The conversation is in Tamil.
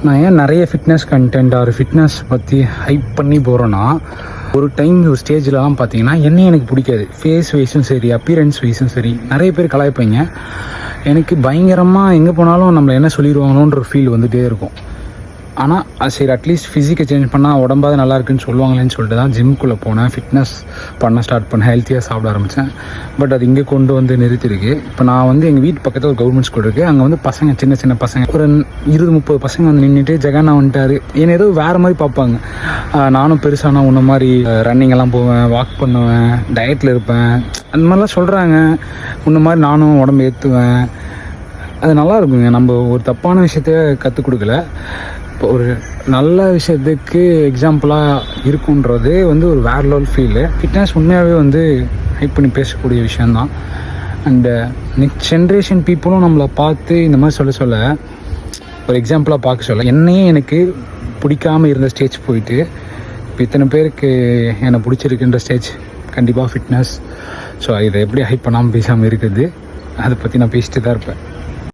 நான் ஏன் நிறைய ஃபிட்னஸ் கண்டென்ட் ஒரு ஃபிட்னஸ் பற்றி ஹைப் பண்ணி போகிறேன்னா, ஒரு டைம் ஒரு ஸ்டேஜ்லலாம் பார்த்தீங்கன்னா என்னையும் எனக்கு பிடிக்காது. ஃபேஸ் வைஸும் சரி, அப்பியரன்ஸ் வைஸும் சரி, நிறைய பேர் கலாய்ப்பாங்க. எனக்கு பயங்கரமாக எங்கே போனாலும் நம்மளை என்ன சொல்லிடுவாங்களோன்ற ஃபீல் வந்துகிட்டே இருக்கும். ஆனால் சரி, அட்லீஸ்ட் ஃபிசிக்கை சேஞ்ச் பண்ணால் உடம்பாவது நல்லா இருக்குன்னு சொல்லுவாங்களேன்னு சொல்லிட்டு தான் ஜிம்குள்ளே போனேன். ஃபிட்னஸ் பண்ண ஸ்டார்ட் பண்ணேன், ஹெல்த்தியாக சாப்பிட ஆரம்பித்தேன். பட் அது இங்கே கொண்டு வந்து நிறுத்திருக்கு. இப்போ நான் வந்து எங்கள் வீட்டு பக்கத்தில் ஒரு கவர்மெண்ட் ஸ்கூல் இருக்குது. அங்கே வந்து பசங்க, சின்ன சின்ன பசங்க, ஒரு 20-30 பசங்க வந்து நின்றுட்டு ஜெகன்னா வந்துட்டார் என்னை ஏதோ வேறு மாதிரி பார்ப்பாங்க. நானும் பெருசானா உன்ன மாதிரி ரன்னிங்கெல்லாம் போவேன், வாக் பண்ணுவேன், டயட்டில் இருப்பேன், அந்த மாதிரிலாம் சொல்கிறாங்க. உன்ன மாதிரி நானும் உடம்பு ஏற்றுவேன். அது நல்லா இருக்குங்க. நம்ம ஒரு தப்பான விஷயத்த கற்றுக் கொடுக்கல, இப்போ ஒரு நல்ல விஷயத்துக்கு எக்ஸாம்பிளாக இருக்குன்றது வந்து ஒரு வேறு லெவல் ஃபீலு. ஃபிட்னஸ் உண்மையாகவே வந்து ஹைப் பண்ணி பேசக்கூடிய விஷயந்தான். அண்டு நெக்ஸ்ட் ஜென்ரேஷன் பீப்புளும் நம்மளை பார்த்து இந்த மாதிரி சொல்ல ஒரு எக்ஸாம்பிளாக பார்க்க சொல்ல, என்னையே எனக்கு பிடிக்காமல் இருந்த ஸ்டேஜ் போயிட்டு இப்போ இத்தனை பேருக்கு என்னை பிடிச்சிருக்குன்ற ஸ்டேஜ் கண்டிப்பாக ஃபிட்னஸ். ஸோ இதை எப்படி ஹைப் பண்ணாமல் பேசாமல் இருக்குது, அதை பற்றி நான் பேசிட்டு தான் இருப்பேன்.